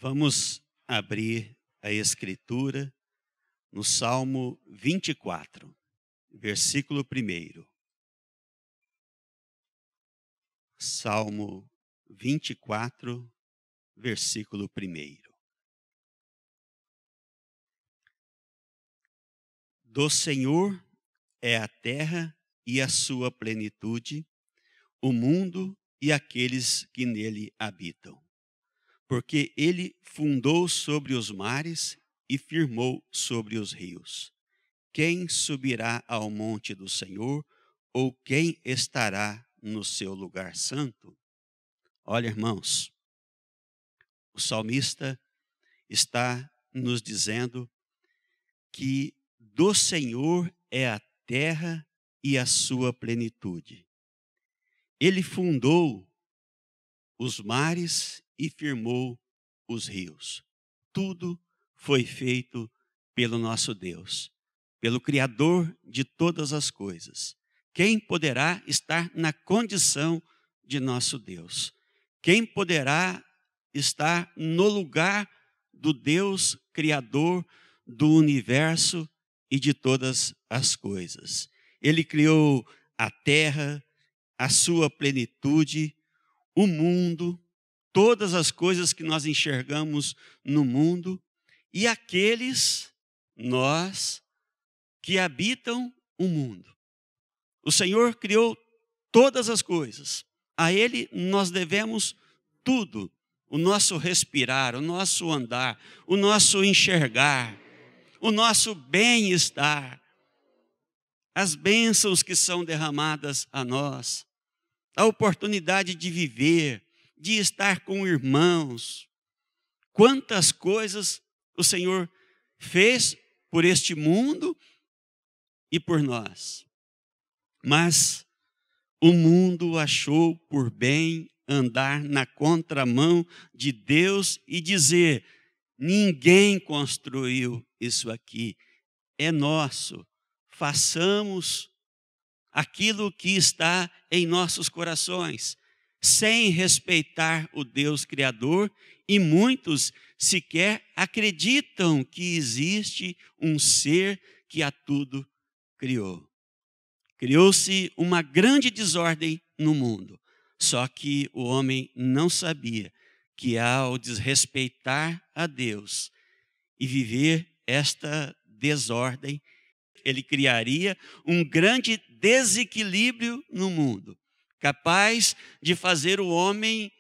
Vamos abrir a Escritura no Salmo 24, versículo 1. Salmo 24, versículo 1. Do Senhor é a terra e a sua plenitude, o mundo e aqueles que nele habitam. Porque ele fundou sobre os mares e firmou sobre os rios. Quem subirá ao monte do Senhor, ou quem estará no seu lugar santo? Olha, irmãos, o salmista está nos dizendo que do Senhor é a terra e a sua plenitude. Ele fundou os mares e firmou os rios. Tudo foi feito pelo nosso Deus, pelo Criador de todas as coisas. Quem poderá estar na condição de nosso Deus? Quem poderá estar no lugar do Deus Criador do universo e de todas as coisas? Ele criou a terra, a sua plenitude, o mundo, todas as coisas que nós enxergamos no mundo e aqueles, nós, que habitam o mundo. O Senhor criou todas as coisas. A Ele nós devemos tudo. O nosso respirar, o nosso andar, o nosso enxergar, o nosso bem-estar, as bênçãos que são derramadas a nós, a oportunidade de viver, de estar com irmãos. Quantas coisas o Senhor fez por este mundo e por nós. Mas o mundo achou por bem andar na contramão de Deus e dizer: ninguém construiu isso aqui, é nosso, façamos aquilo que está em nossos corações, sem respeitar o Deus Criador, e muitos sequer acreditam que existe um ser que a tudo criou. Criou-se uma grande desordem no mundo, só que o homem não sabia que ao desrespeitar a Deus e viver esta desordem, ele criaria um grande desequilíbrio no mundo, capaz de fazer o homem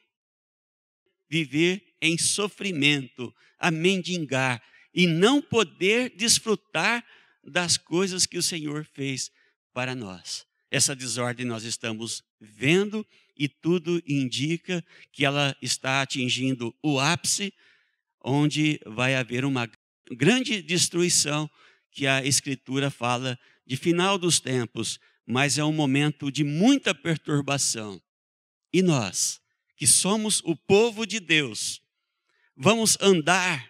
viver em sofrimento, a mendigar e não poder desfrutar das coisas que o Senhor fez para nós. Essa desordem nós estamos vendo e tudo indica que ela está atingindo o ápice, onde vai haver uma grande destruição, que a Escritura fala de final dos tempos, mas é um momento de muita perturbação. E nós, que somos o povo de Deus, vamos andar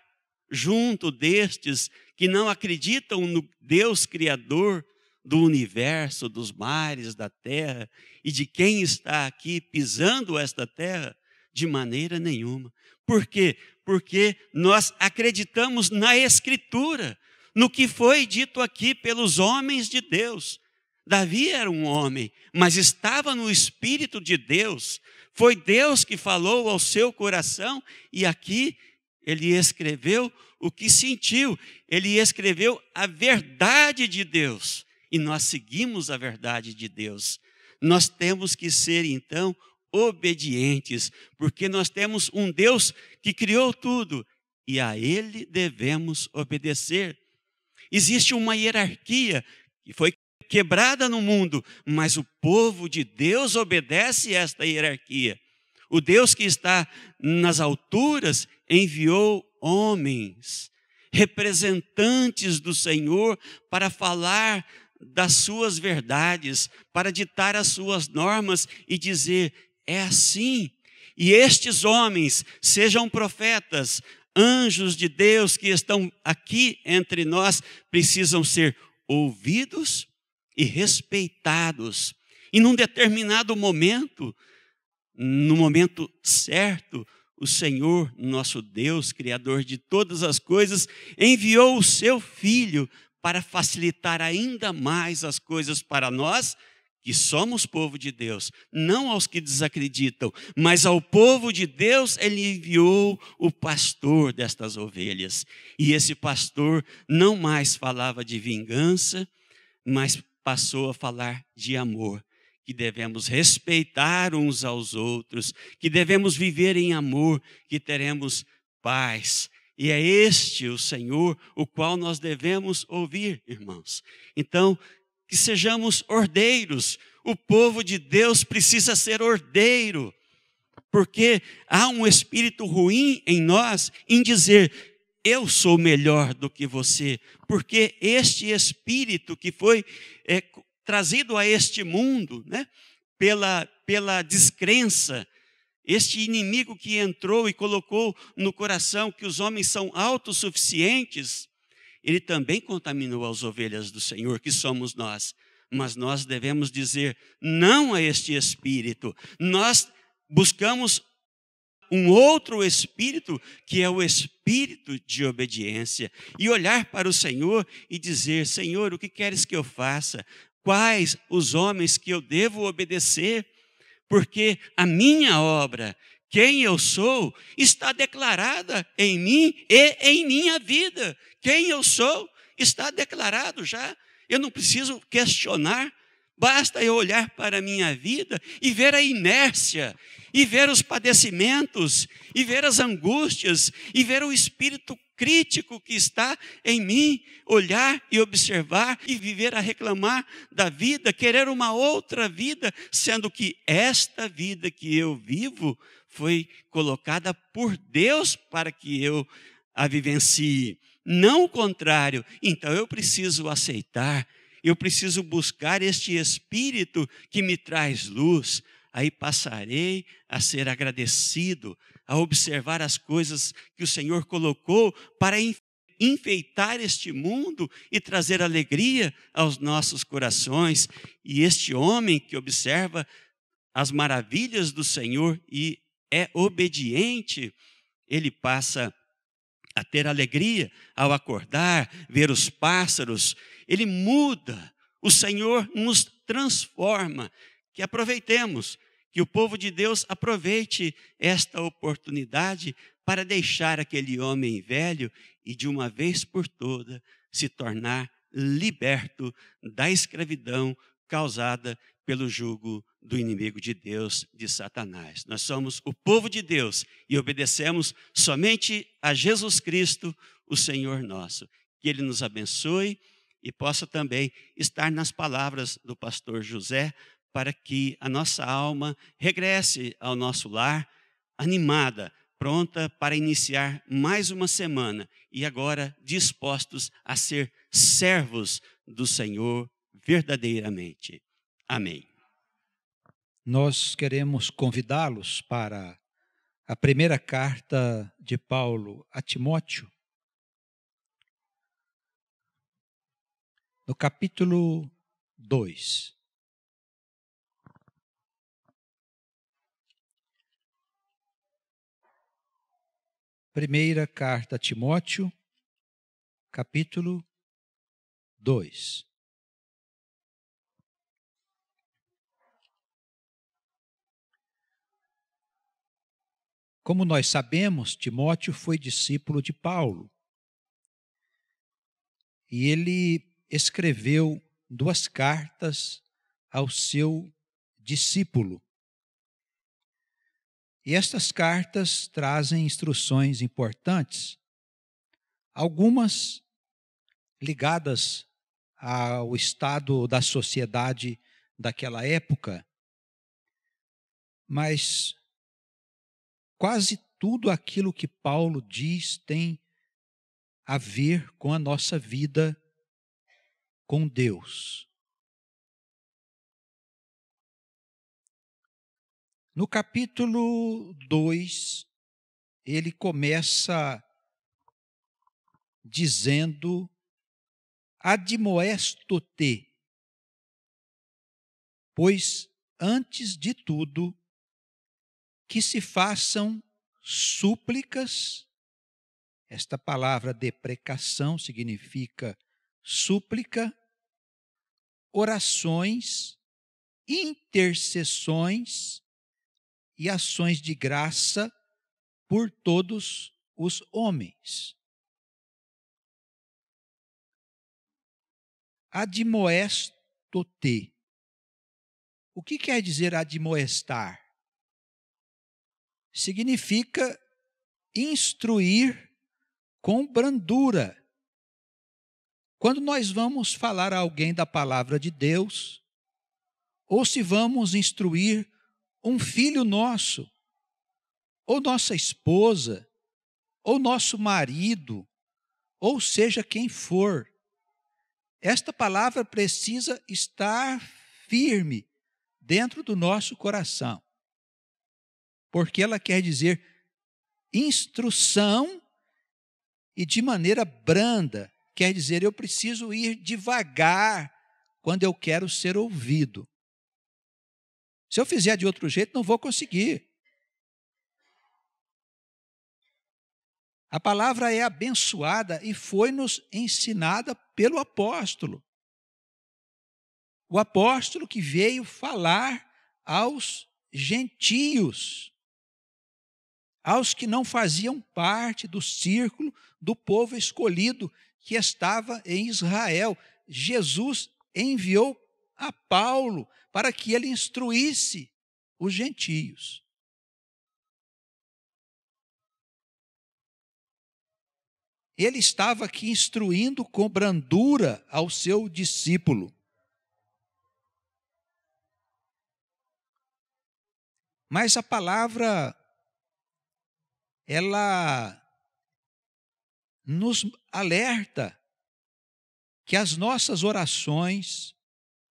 junto destes que não acreditam no Deus Criador do universo, dos mares, da terra, e de quem está aqui pisando esta terra? De maneira nenhuma. Por quê? Porque nós acreditamos na Escritura, no que foi dito aqui pelos homens de Deus. Davi era um homem, mas estava no Espírito de Deus. Foi Deus que falou ao seu coração e aqui ele escreveu o que sentiu. Ele escreveu a verdade de Deus e nós seguimos a verdade de Deus. Nós temos que ser, então, obedientes, porque nós temos um Deus que criou tudo e a Ele devemos obedecer. Existe uma hierarquia que foi quebrada no mundo, mas o povo de Deus obedece a esta hierarquia. O Deus que está nas alturas enviou homens, representantes do Senhor, para falar das suas verdades, para ditar as suas normas e dizer: é assim. E estes homens, sejam profetas, anjos de Deus que estão aqui entre nós, precisam ser ouvidos e respeitados. E num determinado momento, no momento certo, o Senhor, nosso Deus, Criador de todas as coisas, enviou o seu Filho para facilitar ainda mais as coisas para nós, que somos povo de Deus, não aos que desacreditam, mas ao povo de Deus ele enviou o pastor destas ovelhas. E esse pastor não mais falava de vingança, mas passou a falar de amor, que devemos respeitar uns aos outros, que devemos viver em amor, que teremos paz. E é este o Senhor, o qual nós devemos ouvir, irmãos. Então, que sejamos ordeiros. O povo de Deus precisa ser ordeiro, porque há um espírito ruim em nós em dizer: eu sou melhor do que você, porque este espírito que foi trazido a este mundo, né, pela descrença, este inimigo que entrou e colocou no coração que os homens são autossuficientes, ele também contaminou as ovelhas do Senhor, que somos nós. Mas nós devemos dizer não a este espírito. Nós buscamos um outro espírito, que é o espírito de obediência, e olhar para o Senhor e dizer: Senhor, o que queres que eu faça? Quais os homens que eu devo obedecer? Porque a minha obra, quem eu sou, está declarada em mim e em minha vida. Quem eu sou está declarado já. Eu não preciso questionar. Basta eu olhar para a minha vida e ver a inércia, e ver os padecimentos, e ver as angústias, e ver o espírito crítico que está em mim, olhar e observar e viver a reclamar da vida, querer uma outra vida, sendo que esta vida que eu vivo foi colocada por Deus para que eu a vivencie, não o contrário. Então eu preciso aceitar, eu preciso buscar este espírito que me traz luz. Aí passarei a ser agradecido, a observar as coisas que o Senhor colocou para enfeitar este mundo e trazer alegria aos nossos corações. E este homem que observa as maravilhas do Senhor e é obediente, ele passa a ter alegria ao acordar, ver os pássaros. Ele muda, o Senhor nos transforma. Que aproveitemos, que o povo de Deus aproveite esta oportunidade para deixar aquele homem velho e de uma vez por toda se tornar liberto da escravidão causada pelo jugo do inimigo de Deus, de Satanás. Nós somos o povo de Deus e obedecemos somente a Jesus Cristo, o Senhor nosso. Que Ele nos abençoe e possa também estar nas palavras do pastor José, para que a nossa alma regresse ao nosso lar animada, pronta para iniciar mais uma semana e agora dispostos a ser servos do Senhor verdadeiramente. Amém. Nós queremos convidá-los para a primeira carta de Paulo a Timóteo, no capítulo 2. Primeira carta a Timóteo, capítulo 2. Como nós sabemos, Timóteo foi discípulo de Paulo. E ele escreveu 2 cartas ao seu discípulo. E estas cartas trazem instruções importantes, algumas ligadas ao estado da sociedade daquela época, mas quase tudo aquilo que Paulo diz tem a ver com a nossa vida com Deus. No capítulo 2, ele começa dizendo: admoesto-te, pois antes de tudo, que se façam súplicas. Esta palavra deprecação significa súplica, orações, intercessões e ações de graça por todos os homens. Admoesto-te. O que quer dizer admoestar? Significa instruir com brandura. Quando nós vamos falar a alguém da palavra de Deus, ou se vamos instruir um filho nosso, ou nossa esposa, ou nosso marido, ou seja quem for, esta palavra precisa estar firme dentro do nosso coração, porque ela quer dizer instrução e de maneira branda, quer dizer eu preciso ir devagar quando eu quero ser ouvido. Se eu fizer de outro jeito, não vou conseguir. A palavra é abençoada e foi-nos ensinada pelo apóstolo. O apóstolo que veio falar aos gentios, aos que não faziam parte do círculo do povo escolhido que estava em Israel. Jesus enviou a Paulo para que ele instruísse os gentios. Ele estava aqui instruindo com brandura ao seu discípulo. Mas a palavra, ela nos alerta que as nossas orações,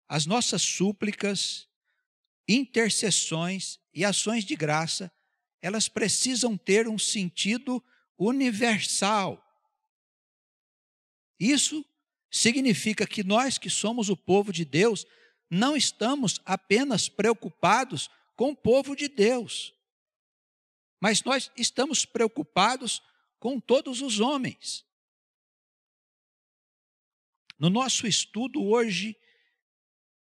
as nossas súplicas, intercessões e ações de graça, elas precisam ter um sentido universal. Isso significa que nós que somos o povo de Deus, não estamos apenas preocupados com o povo de Deus, mas nós estamos preocupados com todos os homens. No nosso estudo hoje,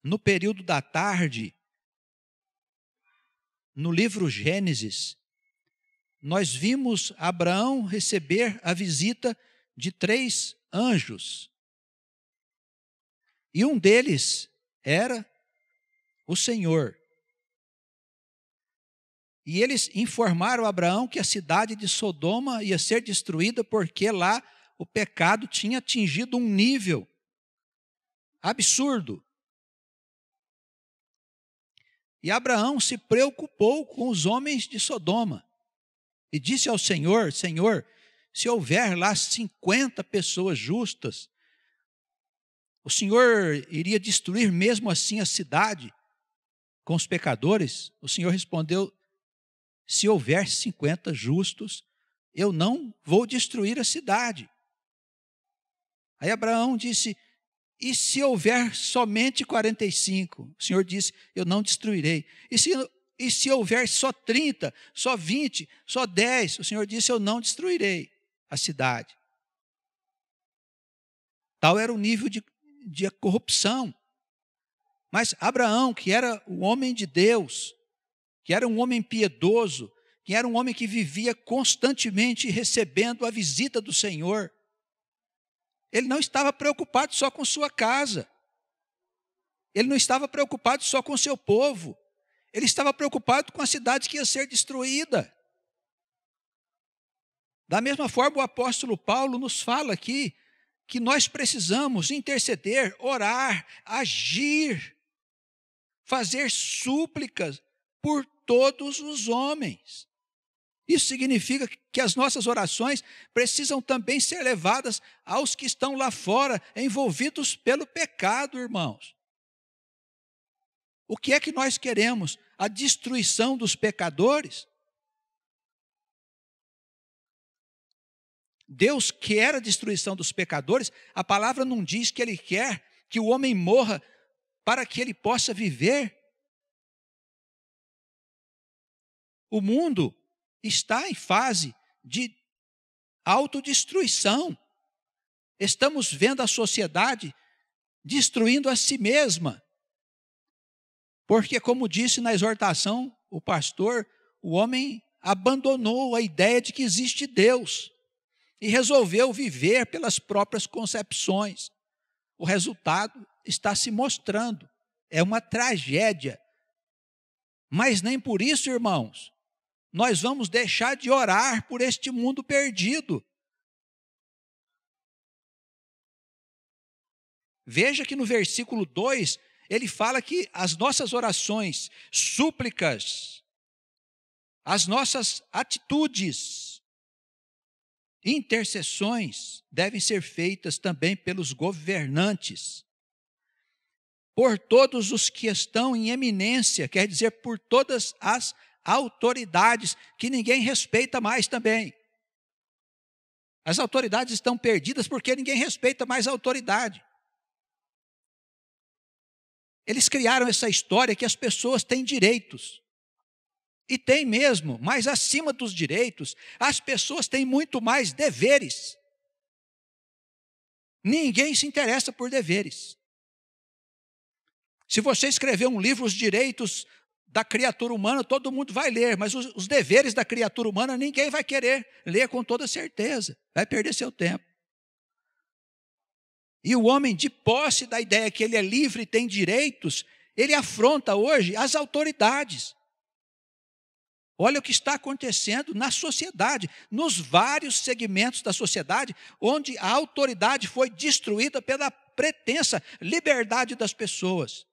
no período da tarde, no livro Gênesis, nós vimos Abraão receber a visita de 3 anjos. E um deles era o Senhor. E eles informaram a Abraão que a cidade de Sodoma ia ser destruída porque lá o pecado tinha atingido um nível absurdo. E Abraão se preocupou com os homens de Sodoma e disse ao Senhor: Senhor, se houver lá 50 pessoas justas, o Senhor iria destruir mesmo assim a cidade com os pecadores? O Senhor respondeu: se houver 50 justos, eu não vou destruir a cidade. Aí Abraão disse: e se houver somente 45? O Senhor disse: eu não destruirei. E se houver só 30, só 20, só 10? O Senhor disse: eu não destruirei a cidade. Tal era o nível de corrupção. Mas Abraão, que era o homem de Deus, que era um homem piedoso, que era um homem que vivia constantemente recebendo a visita do Senhor, ele não estava preocupado só com sua casa. Ele não estava preocupado só com seu povo. Ele estava preocupado com a cidade que ia ser destruída. Da mesma forma, o apóstolo Paulo nos fala aqui que nós precisamos interceder, orar, agir, fazer súplicas por todos os homens. Isso significa que as nossas orações precisam também ser levadas aos que estão lá fora, envolvidos pelo pecado, irmãos. O que é que nós queremos? A destruição dos pecadores? Deus quer a destruição dos pecadores. A palavra não diz que Ele quer que o homem morra para que ele possa viver. O mundo está em fase de autodestruição. Estamos vendo a sociedade destruindo a si mesma. Porque, como disse na exortação o pastor, o homem abandonou a ideia de que existe Deus e resolveu viver pelas próprias concepções. O resultado está se mostrando. É uma tragédia. Mas nem por isso, irmãos, nós vamos deixar de orar por este mundo perdido. Veja que no versículo 2, ele fala que as nossas orações, súplicas, as nossas atitudes, intercessões devem ser feitas também pelos governantes, por todos os que estão em eminência, quer dizer, por todas as autoridades, que ninguém respeita mais também. As autoridades estão perdidas porque ninguém respeita mais a autoridade. Eles criaram essa história que as pessoas têm direitos. E tem mesmo, mas acima dos direitos, as pessoas têm muito mais deveres. Ninguém se interessa por deveres. Se você escrever um livro, Os Direitos da Criatura Humana, todo mundo vai ler, mas os deveres da criatura humana ninguém vai querer ler com toda certeza. Vai perder seu tempo. E o homem, de posse da ideia que ele é livre e tem direitos, ele afronta hoje as autoridades. Olha o que está acontecendo na sociedade, nos vários segmentos da sociedade, onde a autoridade foi destruída pela pretensa liberdade das pessoas.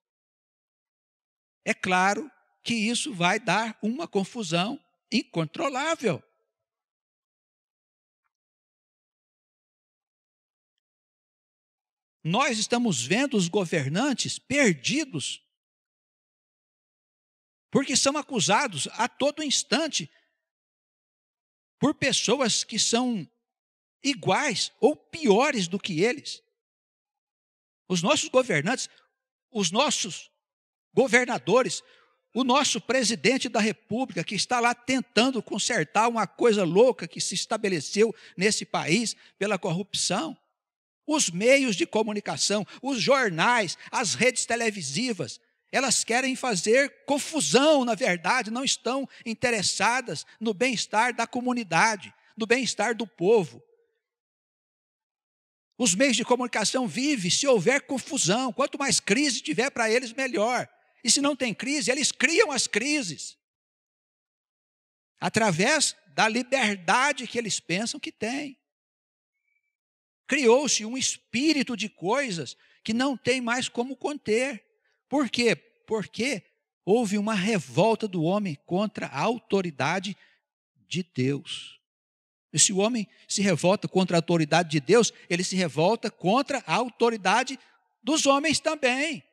É claro que isso vai dar uma confusão incontrolável. Nós estamos vendo os governantes perdidos, porque são acusados a todo instante por pessoas que são iguais ou piores do que eles. Os nossos governantes, os nossos governadores, o nosso presidente da República, que está lá tentando consertar uma coisa louca que se estabeleceu nesse país pela corrupção. Os meios de comunicação, os jornais, as redes televisivas, elas querem fazer confusão, na verdade, não estão interessadas no bem-estar da comunidade, no bem-estar do povo. Os meios de comunicação vivem se houver confusão. Quanto mais crise tiver para eles, melhor. E se não tem crise, eles criam as crises. Através da liberdade que eles pensam que têm. Criou-se um espírito de coisas que não tem mais como conter. Por quê? Porque houve uma revolta do homem contra a autoridade de Deus. E se o homem se revolta contra a autoridade de Deus, ele se revolta contra a autoridade dos homens também.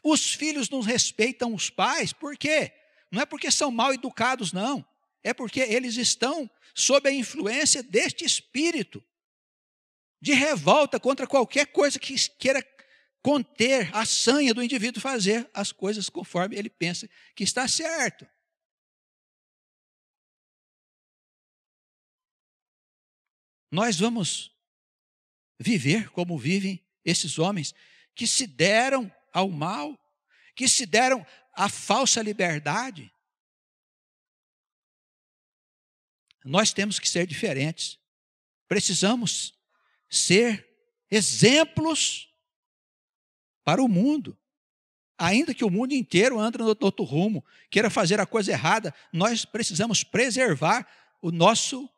Os filhos não respeitam os pais, por quê? Não é porque são mal educados, não. É porque eles estão sob a influência deste espírito de revolta contra qualquer coisa que queira conter a sanha do indivíduo fazer as coisas conforme ele pensa que está certo. Nós vamos viver como vivem esses homens que se deram ao mal, que se deram à falsa liberdade. Nós temos que ser diferentes. Precisamos ser exemplos para o mundo. Ainda que o mundo inteiro ande no outro rumo, queira fazer a coisa errada, nós precisamos preservar o nosso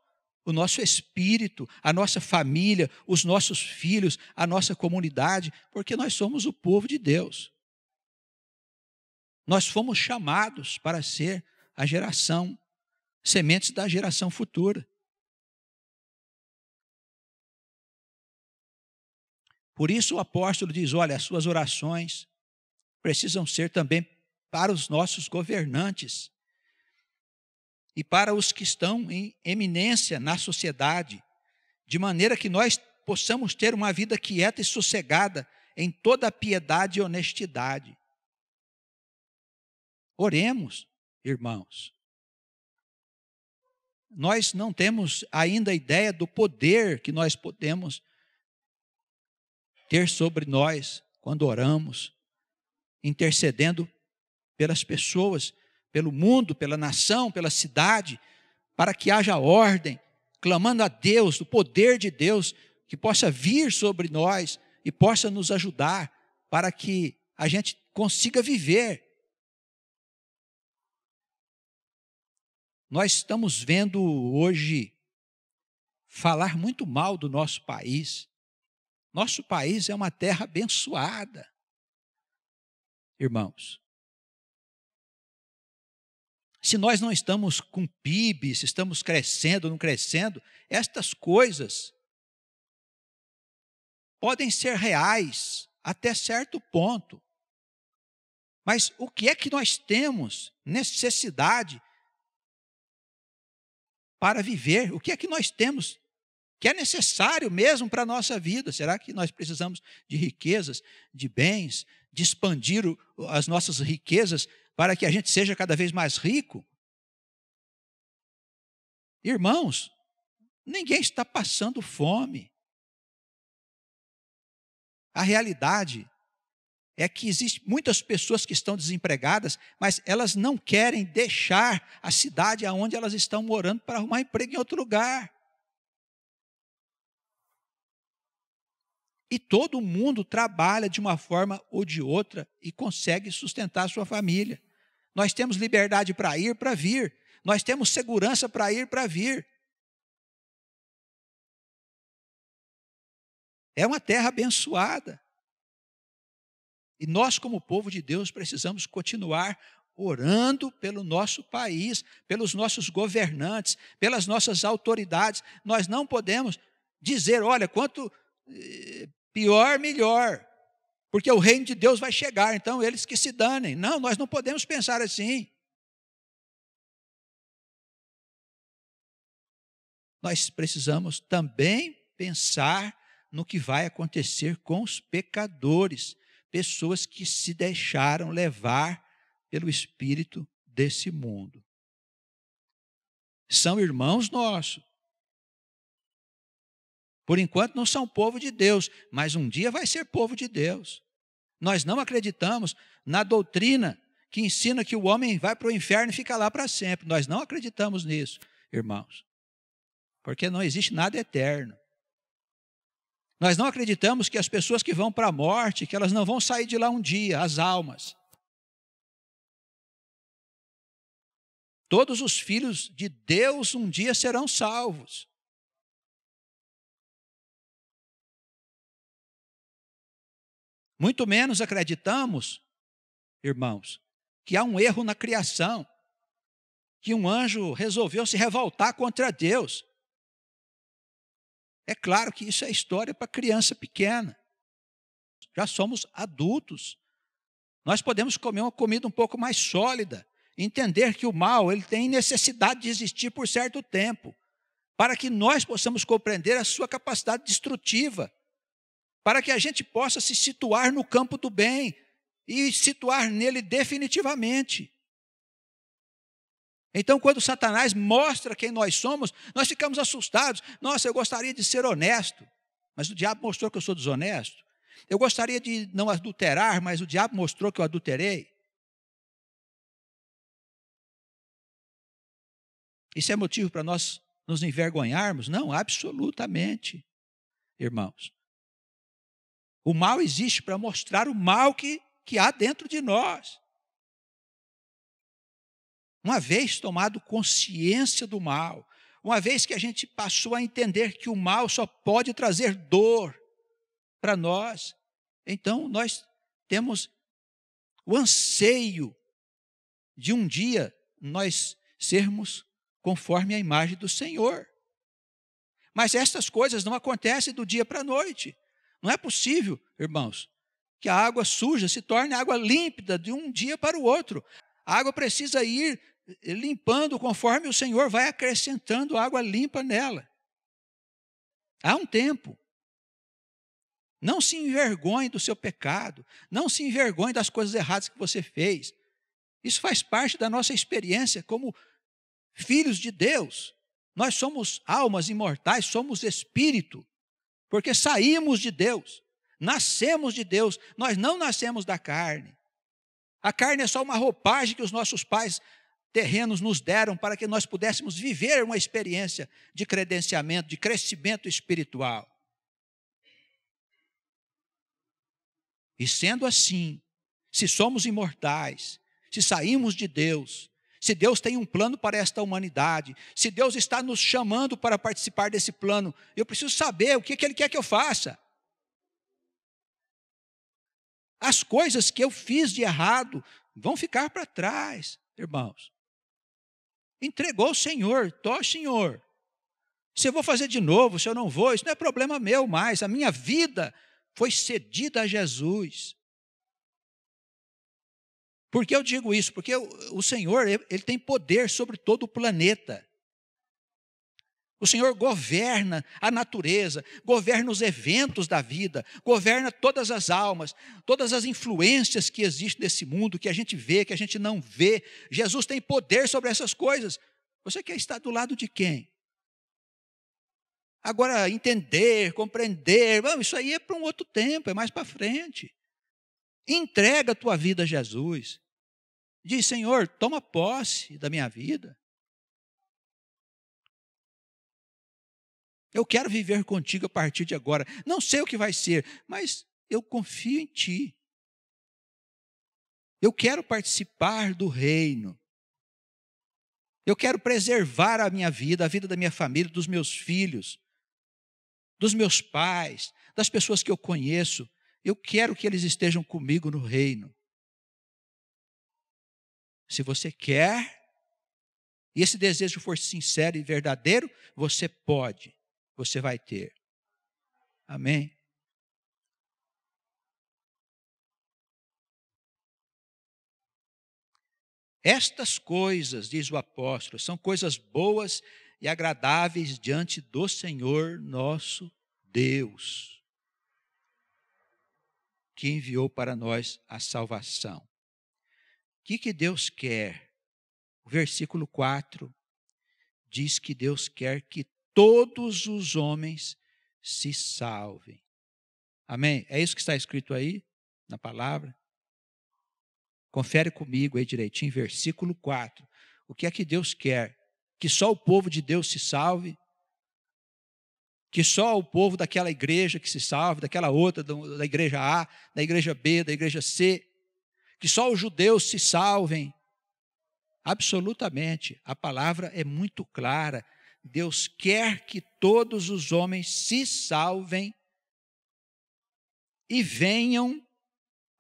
espírito, a nossa família, os nossos filhos, a nossa comunidade, porque nós somos o povo de Deus. Nós fomos chamados para ser a geração, sementes da geração futura. Por isso o apóstolo diz, olha, as suas orações precisam ser também para os nossos governantes e para os que estão em eminência na sociedade, de maneira que nós possamos ter uma vida quieta e sossegada em toda a piedade e honestidade. Oremos, irmãos. Nós não temos ainda ideia do poder que nós podemos ter sobre nós quando oramos, intercedendo pelas pessoas, pelo mundo, pela nação, pela cidade, para que haja ordem, clamando a Deus, o poder de Deus, que possa vir sobre nós e possa nos ajudar para que a gente consiga viver. Nós estamos vendo hoje falar muito mal do nosso país. Nosso país é uma terra abençoada, irmãos. Se nós não estamos com PIB, se estamos crescendo ou não crescendo, estas coisas podem ser reais até certo ponto. Mas o que é que nós temos necessidade para viver? O que é que nós temos que é necessário mesmo para a nossa vida? Será que nós precisamos de riquezas, de bens, de expandir as nossas riquezas para que a gente seja cada vez mais rico? Irmãos, ninguém está passando fome. A realidade é que existem muitas pessoas que estão desempregadas, mas elas não querem deixar a cidade onde elas estão morando para arrumar emprego em outro lugar. E todo mundo trabalha de uma forma ou de outra e consegue sustentar a sua família. Nós temos liberdade para ir, para vir. Nós temos segurança para ir, para vir. É uma terra abençoada. E nós, como povo de Deus, precisamos continuar orando pelo nosso país, pelos nossos governantes, pelas nossas autoridades. Nós não podemos dizer, olha, quanto pior, melhor, porque o reino de Deus vai chegar, então eles que se danem. Não, nós não podemos pensar assim. Nós precisamos também pensar no que vai acontecer com os pecadores, pessoas que se deixaram levar pelo espírito desse mundo. São irmãos nossos. Por enquanto não são povo de Deus, mas um dia vai ser povo de Deus. Nós não acreditamos na doutrina que ensina que o homem vai para o inferno e fica lá para sempre. Nós não acreditamos nisso, irmãos, porque não existe nada eterno. Nós não acreditamos que as pessoas que vão para a morte, que elas não vão sair de lá um dia, as almas. Todos os filhos de Deus um dia serão salvos. Muito menos acreditamos, irmãos, que há um erro na criação, que um anjo resolveu se revoltar contra Deus. É claro que isso é história para criança pequena. Já somos adultos. Nós podemos comer uma comida um pouco mais sólida, entender que o mal ele tem necessidade de existir por certo tempo, para que nós possamos compreender a sua capacidade destrutiva, para que a gente possa se situar no campo do bem e situar nele definitivamente. Então, quando Satanás mostra quem nós somos, nós ficamos assustados. Nossa, eu gostaria de ser honesto, mas o diabo mostrou que eu sou desonesto. Eu gostaria de não adulterar, mas o diabo mostrou que eu adulterei. Isso é motivo para nós nos envergonharmos? Não, absolutamente, irmãos. O mal existe para mostrar o mal que há dentro de nós. Uma vez tomado consciência do mal, uma vez que a gente passou a entender que o mal só pode trazer dor para nós, então nós temos o anseio de um dia nós sermos conforme a imagem do Senhor. Mas estas coisas não acontecem do dia para a noite. Não é possível, irmãos, que a água suja se torne água límpida de um dia para o outro. A água precisa ir limpando conforme o Senhor vai acrescentando água limpa nela. Há um tempo. Não se envergonhe do seu pecado. Não se envergonhe das coisas erradas que você fez. Isso faz parte da nossa experiência como filhos de Deus. Nós somos almas imortais, somos espírito, porque saímos de Deus, nascemos de Deus, nós não nascemos da carne. A carne é só uma roupagem que os nossos pais terrenos nos deram para que nós pudéssemos viver uma experiência de credenciamento, de crescimento espiritual. E sendo assim, se somos imortais, se saímos de Deus, se Deus tem um plano para esta humanidade, se Deus está nos chamando para participar desse plano, eu preciso saber o que Ele quer que eu faça. As coisas que eu fiz de errado vão ficar para trás, irmãos. Entregou o Senhor, Senhor. Se eu vou fazer de novo, se eu não vou, isso não é problema meu mais. A minha vida foi cedida a Jesus. Por que eu digo isso? Porque o Senhor, Ele tem poder sobre todo o planeta. O Senhor governa a natureza, governa os eventos da vida, governa todas as almas, todas as influências que existem nesse mundo, que a gente vê, que a gente não vê. Jesus tem poder sobre essas coisas. Você quer estar do lado de quem? Agora, entender, compreender, isso aí é para um outro tempo, é mais para frente. Entrega a tua vida a Jesus. Diz, Senhor, toma posse da minha vida. Eu quero viver contigo a partir de agora. Não sei o que vai ser, mas eu confio em ti. Eu quero participar do reino. Eu quero preservar a minha vida, a vida da minha família, dos meus filhos, dos meus pais, das pessoas que eu conheço. Eu quero que eles estejam comigo no reino. Se você quer, e esse desejo for sincero e verdadeiro, você pode. Você vai ter. Amém? Estas coisas, diz o apóstolo, são coisas boas e agradáveis diante do Senhor nosso Deus, que enviou para nós a salvação. O que Deus quer? O versículo 4 diz que Deus quer que todos os homens se salvem. Amém? É isso que está escrito aí na palavra? Confere comigo aí direitinho, versículo 4. O que é que Deus quer? Que só o povo de Deus se salve? Que só o povo daquela igreja que se salve, daquela outra, da igreja A, da igreja B, da igreja C? Que só os judeus se salvem? Absolutamente. A palavra é muito clara. Deus quer que todos os homens se salvem e venham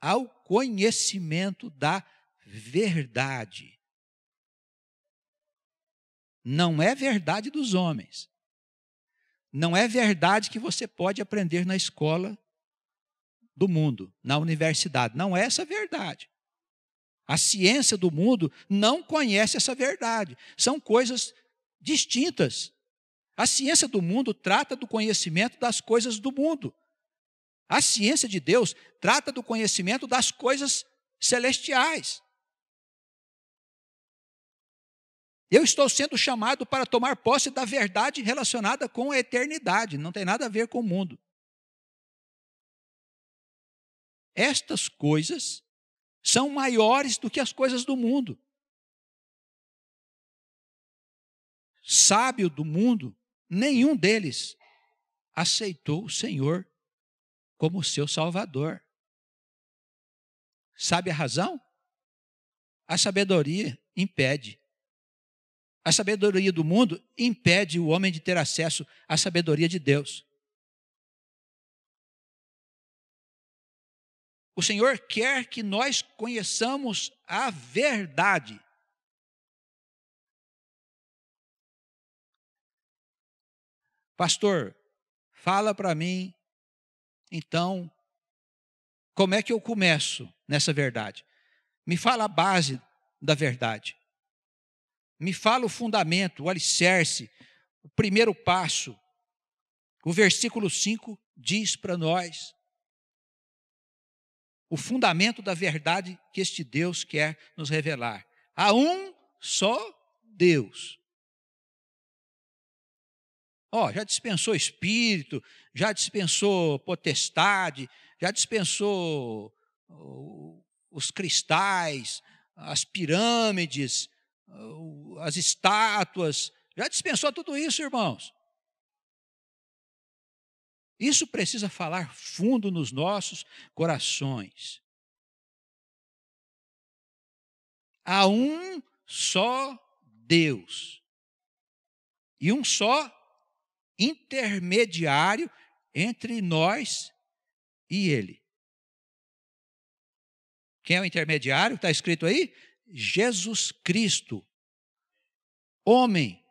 ao conhecimento da verdade. Não é verdade dos homens. Não é verdade que você pode aprender na escola do mundo, na universidade. Não é essa verdade. A ciência do mundo não conhece essa verdade. São coisas distintas. A ciência do mundo trata do conhecimento das coisas do mundo. A ciência de Deus trata do conhecimento das coisas celestiais. Eu estou sendo chamado para tomar posse da verdade relacionada com a eternidade. Não tem nada a ver com o mundo. Estas coisas são maiores do que as coisas do mundo. Sábio do mundo, nenhum deles aceitou o Senhor como seu Salvador. Sabe a razão? A sabedoria impede. A sabedoria do mundo impede o homem de ter acesso à sabedoria de Deus. O Senhor quer que nós conheçamos a verdade. Pastor, fala para mim, então, como é que eu começo nessa verdade? Me fala a base da verdade. Me fala o fundamento, o alicerce, o primeiro passo. O versículo 5 diz para nós: o fundamento da verdade que este Deus quer nos revelar. Há um só Deus. Já dispensou espírito, já dispensou potestade, já dispensou os cristais, as pirâmides, as estátuas, já dispensou tudo isso, irmãos. Isso precisa falar fundo nos nossos corações. Há um só Deus e um só intermediário entre nós e Ele. Quem é o intermediário? Está escrito aí? Jesus Cristo, homem.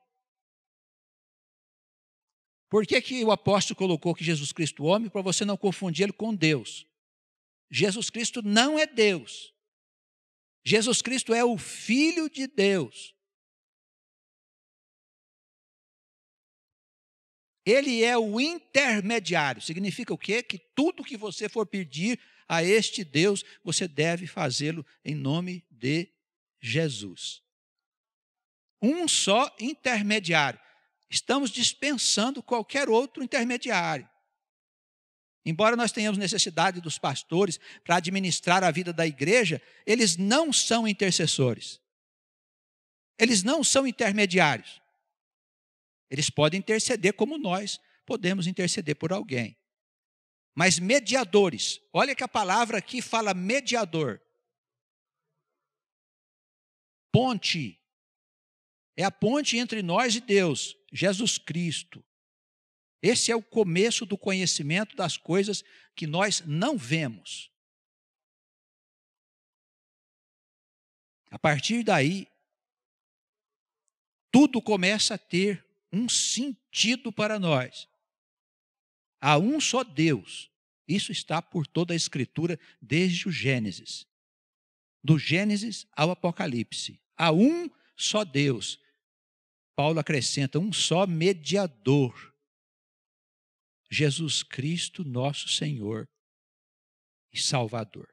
Por que o apóstolo colocou que Jesus Cristo homem? Para você não confundir ele com Deus. Jesus Cristo não é Deus. Jesus Cristo é o Filho de Deus. Ele é o intermediário. Significa o quê? Que tudo que você for pedir a este Deus, você deve fazê-lo em nome de Jesus. Um só intermediário. Estamos dispensando qualquer outro intermediário. Embora nós tenhamos necessidade dos pastores para administrar a vida da igreja, eles não são intercessores. Eles não são intermediários. Eles podem interceder como nós podemos interceder por alguém. Mas mediadores, olha que a palavra aqui fala mediador. Ponte. É a ponte entre nós e Deus, Jesus Cristo. Esse é o começo do conhecimento das coisas que nós não vemos. A partir daí, tudo começa a ter um sentido para nós. Há um só Deus. Isso está por toda a Escritura, desde o Gênesis. Do Gênesis ao Apocalipse. Há um só Deus. Paulo acrescenta, um só mediador. Jesus Cristo, nosso Senhor e Salvador.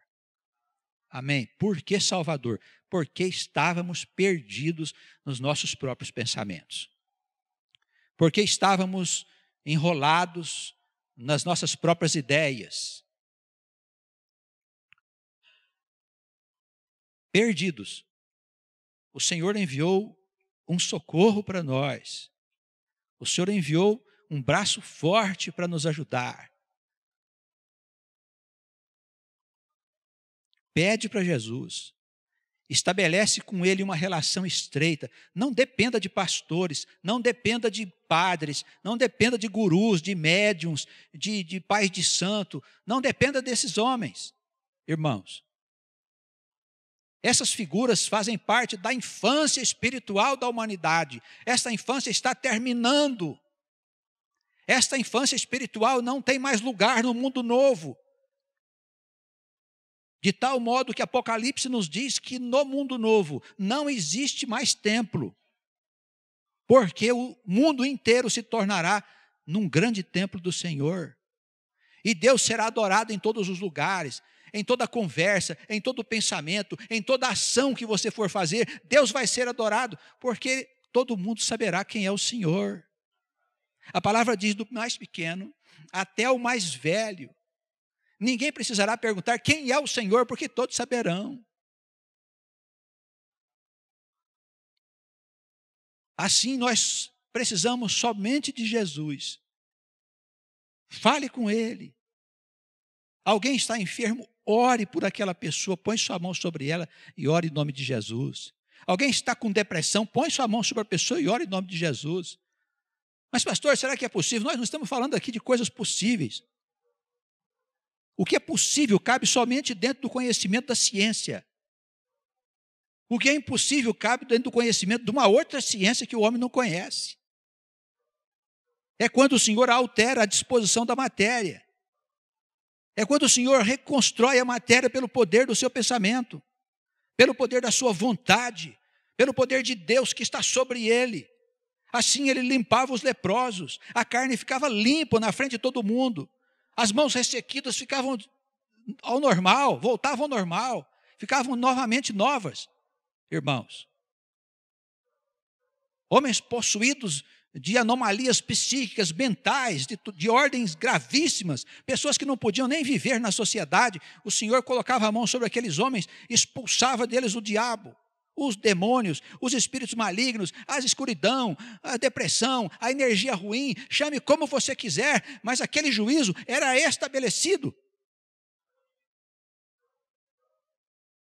Amém? Por que Salvador? Porque estávamos perdidos nos nossos próprios pensamentos. Porque estávamos enrolados nas nossas próprias ideias. Perdidos. O Senhor enviou um socorro para nós. O Senhor enviou um braço forte para nos ajudar. Pede para Jesus. Estabelece com Ele uma relação estreita. Não dependa de pastores, não dependa de padres, não dependa de gurus, de médiuns, de pais de santo. Não dependa desses homens, irmãos. Essas figuras fazem parte da infância espiritual da humanidade. Esta infância está terminando. Esta infância espiritual não tem mais lugar no mundo novo. De tal modo que Apocalipse nos diz que no mundo novo não existe mais templo. Porque o mundo inteiro se tornará num grande templo do Senhor. E Deus será adorado em todos os lugares. Em toda conversa, em todo pensamento, em toda ação que você for fazer, Deus vai ser adorado, porque todo mundo saberá quem é o Senhor. A palavra diz do mais pequeno até o mais velho. Ninguém precisará perguntar quem é o Senhor, porque todos saberão. Assim nós precisamos somente de Jesus. Fale com Ele. Alguém está enfermo? Ore por aquela pessoa, põe sua mão sobre ela e ore em nome de Jesus. Alguém está com depressão, põe sua mão sobre a pessoa e ore em nome de Jesus. Mas pastor, será que é possível? Nós não estamos falando aqui de coisas possíveis. O que é possível cabe somente dentro do conhecimento da ciência. O que é impossível cabe dentro do conhecimento de uma outra ciência que o homem não conhece. É quando o Senhor altera a disposição da matéria. É quando o Senhor reconstrói a matéria pelo poder do seu pensamento, pelo poder da sua vontade, pelo poder de Deus que está sobre ele. Assim ele limpava os leprosos, a carne ficava limpa na frente de todo mundo, as mãos ressequidas ficavam ao normal, voltavam ao normal, ficavam novamente novas, irmãos. Homens possuídos de anomalias psíquicas, mentais, de ordens gravíssimas, pessoas que não podiam nem viver na sociedade. O Senhor colocava a mão sobre aqueles homens, expulsava deles o diabo, os demônios, os espíritos malignos, a escuridão, a depressão, a energia ruim, chame como você quiser, mas aquele juízo era estabelecido.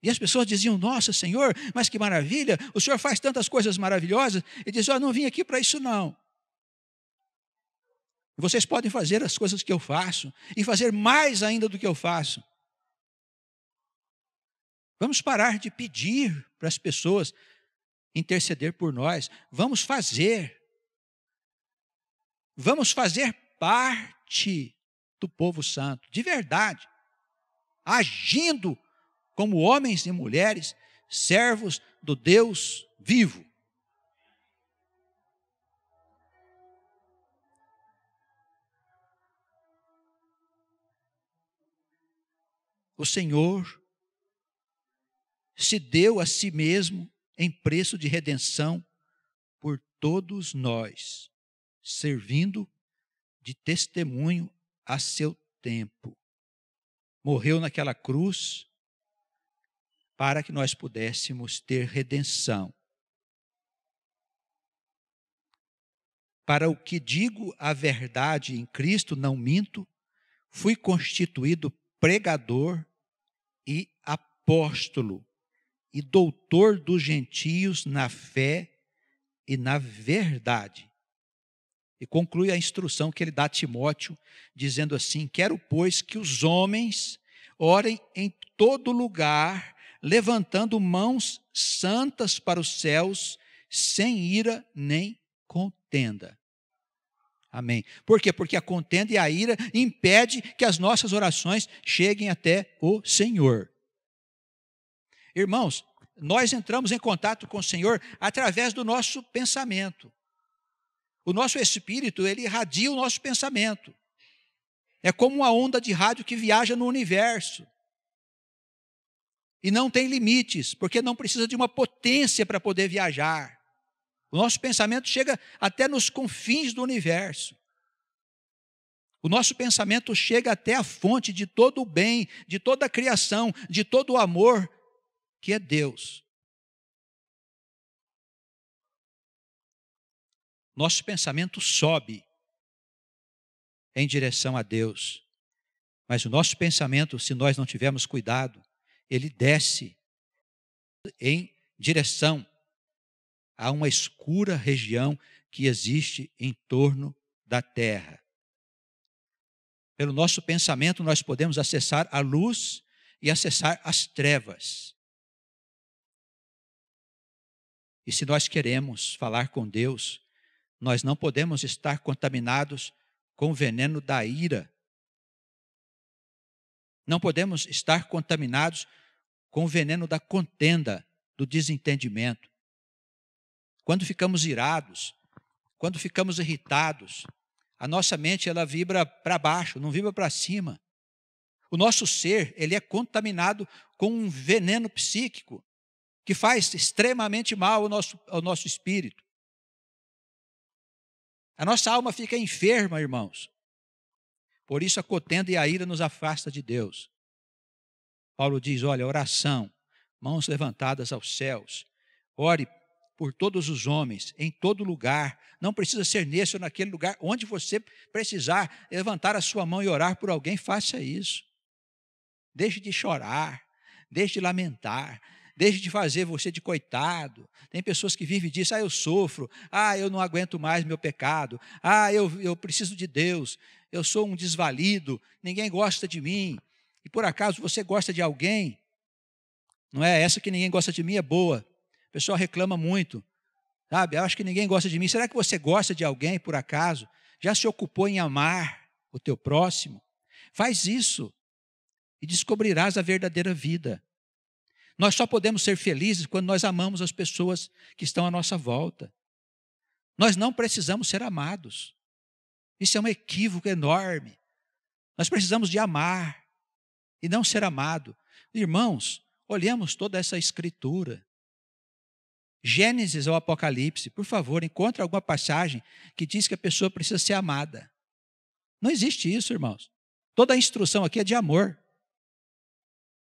E as pessoas diziam, nossa, Senhor, mas que maravilha, o Senhor faz tantas coisas maravilhosas. E diz, não vim aqui para isso não. Vocês podem fazer as coisas que eu faço e fazer mais ainda do que eu faço. Vamos parar de pedir para as pessoas interceder por nós. Vamos fazer parte do povo santo, de verdade, agindo como homens e mulheres, servos do Deus vivo. O Senhor se deu a si mesmo em preço de redenção por todos nós, servindo de testemunho a seu tempo. Morreu naquela cruz para que nós pudéssemos ter redenção. Para o que digo a verdade em Cristo, não minto, fui constituído pregador e apóstolo e doutor dos gentios na fé e na verdade. E conclui a instrução que ele dá a Timóteo, dizendo assim, quero, pois, que os homens orem em todo lugar, levantando mãos santas para os céus, sem ira nem contenda. Amém. Por quê? Porque a contenda e a ira impedem que as nossas orações cheguem até o Senhor. Irmãos, nós entramos em contato com o Senhor através do nosso pensamento. O nosso espírito, ele irradia o nosso pensamento. É como uma onda de rádio que viaja no universo. E não tem limites, porque não precisa de uma potência para poder viajar. O nosso pensamento chega até nos confins do universo. O nosso pensamento chega até a fonte de todo o bem, de toda a criação, de todo o amor, que é Deus. Nosso pensamento sobe em direção a Deus. Mas o nosso pensamento, se nós não tivermos cuidado, ele desce em direção a uma escura região que existe em torno da terra. Pelo nosso pensamento, nós podemos acessar a luz e acessar as trevas. E se nós queremos falar com Deus, nós não podemos estar contaminados com o veneno da ira. Não podemos estar contaminados com o veneno da contenda, do desentendimento. Quando ficamos irados, quando ficamos irritados, a nossa mente ela vibra para baixo, não vibra para cima. O nosso ser, ele é contaminado com um veneno psíquico que faz extremamente mal ao nosso espírito. A nossa alma fica enferma, irmãos. Por isso a contenda e a ira nos afasta de Deus. Paulo diz, olha, oração, mãos levantadas aos céus. Ore por todos os homens, em todo lugar. Não precisa ser nesse ou naquele lugar. Onde você precisar levantar a sua mão e orar por alguém, faça isso. Deixe de chorar, deixe de lamentar, deixe de fazer você de coitado. Tem pessoas que vivem disso, eu sofro, eu não aguento mais meu pecado, eu preciso de Deus, eu sou um desvalido, ninguém gosta de mim. E por acaso você gosta de alguém? Não é? Essa que ninguém gosta de mim é boa. O pessoal reclama muito, sabe? Eu acho que ninguém gosta de mim. Será que você gosta de alguém, por acaso? Já se ocupou em amar o teu próximo? Faz isso e descobrirás a verdadeira vida. Nós só podemos ser felizes quando nós amamos as pessoas que estão à nossa volta. Nós não precisamos ser amados. Isso é um equívoco enorme. Nós precisamos de amar. e não ser amado. Irmãos, olhemos toda essa escritura. Gênesis ao Apocalipse, por favor, encontre alguma passagem que diz que a pessoa precisa ser amada. Não existe isso, irmãos. Toda a instrução aqui é de amor.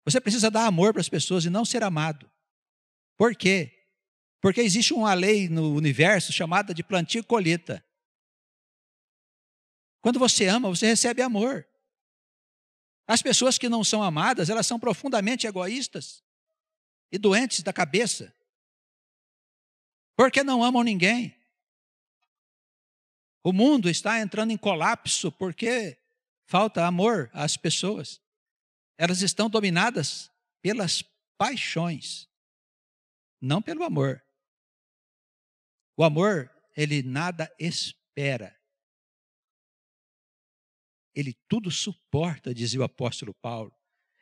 Você precisa dar amor para as pessoas e não ser amado. Por quê? Porque existe uma lei no universo chamada de plantio e colheita. Quando você ama, você recebe amor. As pessoas que não são amadas, elas são profundamente egoístas e doentes da cabeça. Porque não amam ninguém. O mundo está entrando em colapso porque falta amor às pessoas. Elas estão dominadas pelas paixões, não pelo amor. O amor, ele nada espera. Ele tudo suporta, dizia o apóstolo Paulo.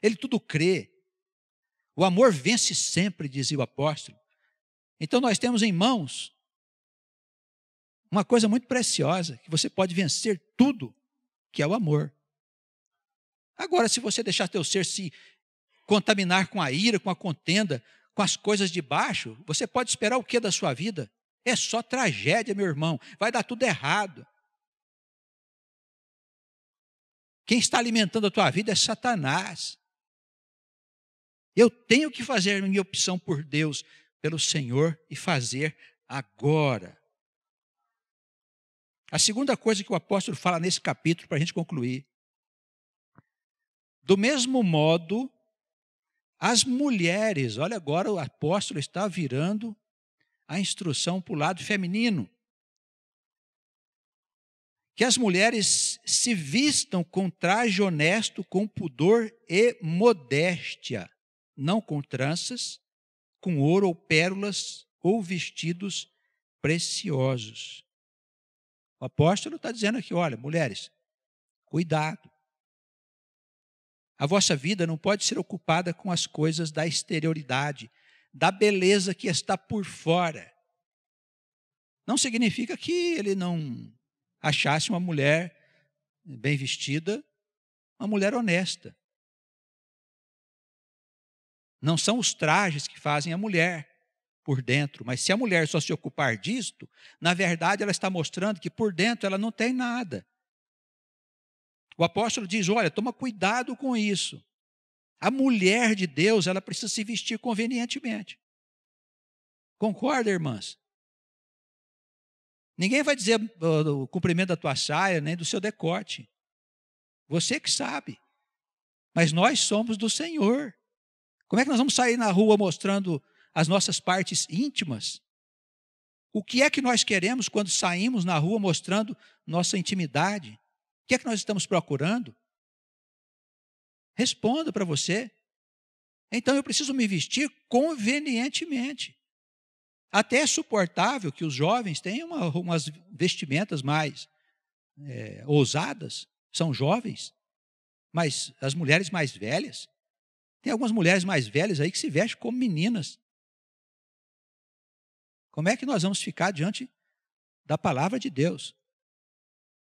Ele tudo crê. O amor vence sempre, dizia o apóstolo. Então nós temos em mãos uma coisa muito preciosa, que você pode vencer tudo, que é o amor. Agora, se você deixar teu ser se contaminar com a ira, com a contenda, com as coisas de baixo, você pode esperar o que da sua vida? É só tragédia, meu irmão. Vai dar tudo errado. Quem está alimentando a tua vida é Satanás. Eu tenho que fazer a minha opção por Deus, pelo Senhor, e fazer agora. A segunda coisa que o apóstolo fala nesse capítulo, para a gente concluir. Do mesmo modo, as mulheres, olha agora o apóstolo está virando a instrução para o lado feminino. Que as mulheres se vistam com traje honesto, com pudor e modéstia, não com tranças, com ouro ou pérolas ou vestidos preciosos. O apóstolo está dizendo aqui, olha, mulheres, cuidado. A vossa vida não pode ser ocupada com as coisas da exterioridade, da beleza que está por fora. Não significa que ele não achasse uma mulher bem vestida, uma mulher honesta. Não são os trajes que fazem a mulher por dentro, mas se a mulher só se ocupar disto, na verdade ela está mostrando que por dentro ela não tem nada. O apóstolo diz, olha, toma cuidado com isso. A mulher de Deus, ela precisa se vestir convenientemente. Concorda, irmãs? Ninguém vai dizer o comprimento da tua saia, nem do seu decote. Você que sabe. Mas nós somos do Senhor. Como é que nós vamos sair na rua mostrando as nossas partes íntimas? O que é que nós queremos quando saímos na rua mostrando nossa intimidade? O que é que nós estamos procurando? Responda para você. Então eu preciso me vestir convenientemente. Até é suportável que os jovens tenham umas vestimentas mais ousadas, são jovens, mas as mulheres mais velhas, tem algumas mulheres mais velhas aí que se vestem como meninas. Como é que nós vamos ficar diante da palavra de Deus?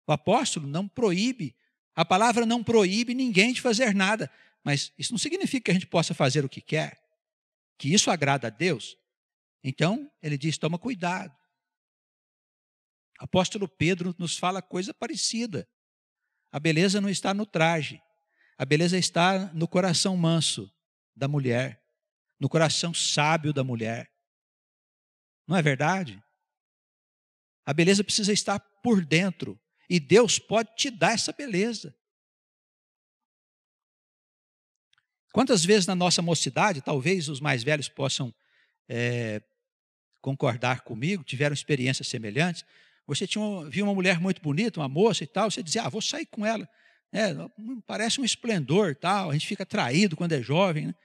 O apóstolo não proíbe, a palavra não proíbe ninguém de fazer nada, mas isso não significa que a gente possa fazer o que quer, que isso agrada a Deus. Então, ele diz, toma cuidado. O apóstolo Pedro nos fala coisa parecida. A beleza não está no traje, a beleza está no coração manso da mulher, no coração sábio da mulher. Não é verdade? A beleza precisa estar por dentro. E Deus pode te dar essa beleza. Quantas vezes na nossa mocidade, talvez os mais velhos possam concordar comigo, tiveram experiências semelhantes, você viu uma mulher muito bonita, uma moça e tal, você dizia, vou sair com ela. Parece um esplendor e tal, a gente fica atraído quando é jovem, né?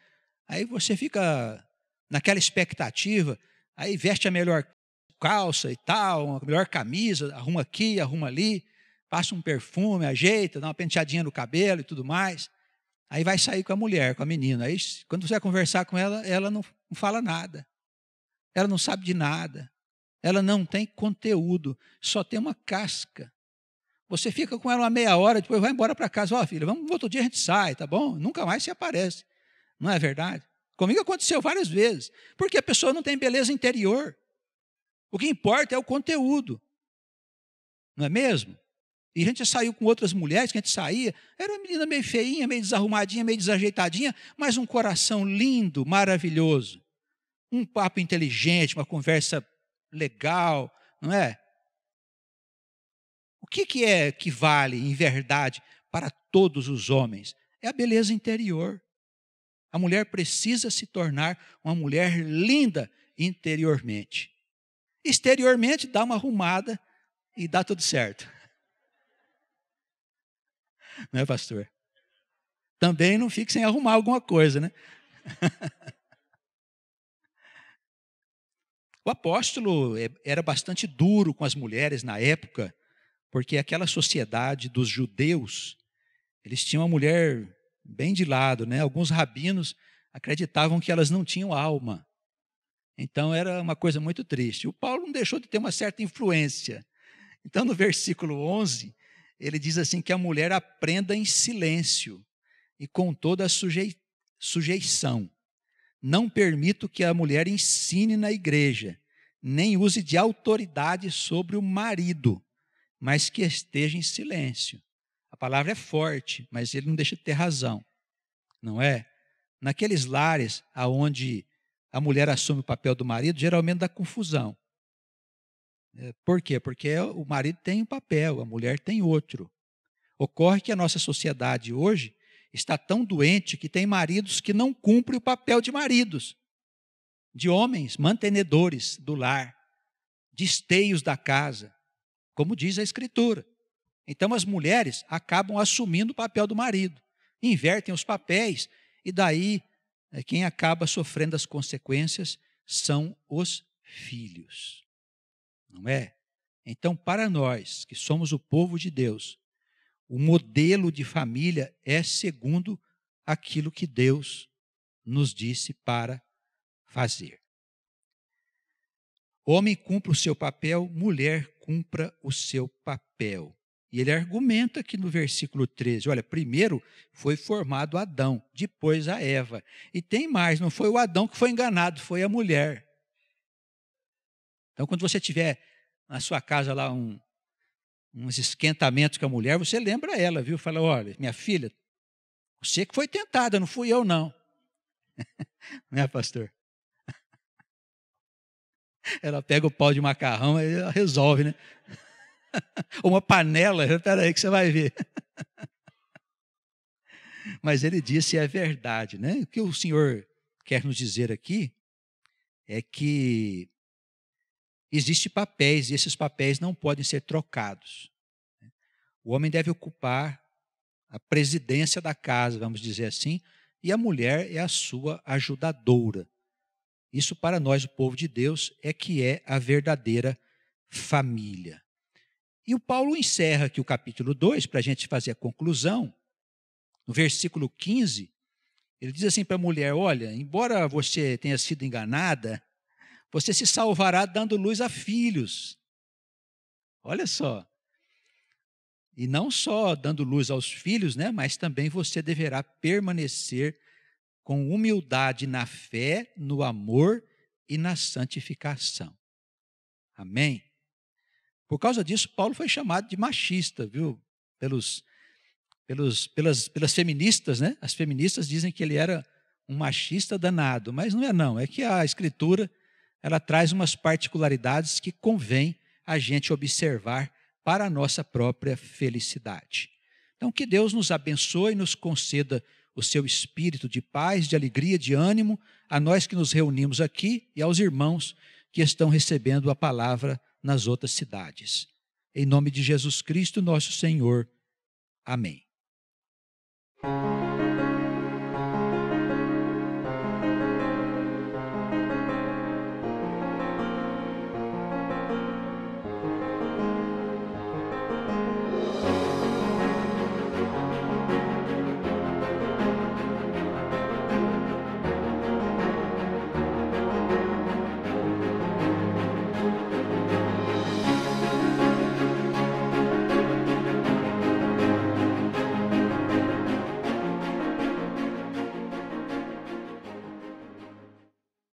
Aí você fica naquela expectativa, aí veste a melhor calça e tal, a melhor camisa, arruma aqui, arruma ali, passa um perfume, ajeita, dá uma penteadinha no cabelo e tudo mais. Aí vai sair com a mulher, com a menina. Aí quando você vai conversar com ela, ela não fala nada. Ela não sabe de nada. Ela não tem conteúdo, só tem uma casca. Você fica com ela uma meia hora, depois vai embora para casa. Ó, filha, vamos, outro dia a gente sai, tá bom? Nunca mais se aparece. Não é verdade? Comigo aconteceu várias vezes. Porque a pessoa não tem beleza interior. O que importa é o conteúdo. Não é mesmo? E a gente saiu com outras mulheres, que a gente saía, era uma menina meio feinha, meio desarrumadinha, meio desajeitadinha, mas um coração lindo, maravilhoso. Um papo inteligente, uma conversa legal, não é? O que é que vale, em verdade, para todos os homens? É a beleza interior. A mulher precisa se tornar uma mulher linda interiormente. Exteriormente, dá uma arrumada e dá tudo certo. Não é, pastor? Também não fique sem arrumar alguma coisa, né? O apóstolo era bastante duro com as mulheres na época, porque aquela sociedade dos judeus, eles tinham a mulher bem de lado, né? Alguns rabinos acreditavam que elas não tinham alma. Então era uma coisa muito triste. O Paulo não deixou de ter uma certa influência. Então no versículo 11, ele diz assim que a mulher aprenda em silêncio e com toda a sujeição. Não permito que a mulher ensine na igreja, nem use de autoridade sobre o marido, mas que esteja em silêncio. A palavra é forte, mas ele não deixa de ter razão, não é? Naqueles lares onde a mulher assume o papel do marido, geralmente dá confusão. Por quê? Porque o marido tem um papel, a mulher tem outro. Ocorre que a nossa sociedade hoje está tão doente que tem maridos que não cumprem o papel de maridos, de homens mantenedores do lar, de esteios da casa, como diz a Escritura. Então as mulheres acabam assumindo o papel do marido, invertem os papéis, e daí quem acaba sofrendo as consequências são os filhos. Não é? Então, para nós, que somos o povo de Deus, o modelo de família é segundo aquilo que Deus nos disse para fazer. Homem cumpra o seu papel, mulher cumpra o seu papel. E ele argumenta aqui no versículo 13, olha, primeiro foi formado Adão, depois a Eva. E tem mais, não foi o Adão que foi enganado, foi a mulher. Então, quando você tiver na sua casa lá uns esquentamentos com a mulher, você lembra ela, viu? Fala, olha, minha filha, você que foi tentada, não fui eu, não. Não é, pastor? Ela pega o pau de macarrão e ela resolve, né? Uma panela, espera aí que você vai ver. Mas ele disse é verdade, né? O que o Senhor quer nos dizer aqui é que existem papéis e esses papéis não podem ser trocados. O homem deve ocupar a presidência da casa, vamos dizer assim, e a mulher é a sua ajudadora. Isso para nós, o povo de Deus, é que é a verdadeira família. E o Paulo encerra aqui o capítulo 2, para a gente fazer a conclusão. No versículo 15, ele diz assim para a mulher, olha, embora você tenha sido enganada, você se salvará dando luz a filhos. Olha só. E não só dando luz aos filhos, né, mas também você deverá permanecer com humildade na fé, no amor e na santificação. Amém? Por causa disso, Paulo foi chamado de machista, viu? Pelas feministas, né? As feministas dizem que ele era um machista danado, mas não é não. É que a Escritura, ela traz umas particularidades que convém a gente observar para a nossa própria felicidade. Então, que Deus nos abençoe e nos conceda o seu espírito de paz, de alegria, de ânimo, a nós que nos reunimos aqui e aos irmãos que estão recebendo a palavra nas outras cidades. Em nome de Jesus Cristo, nosso Senhor. Amém.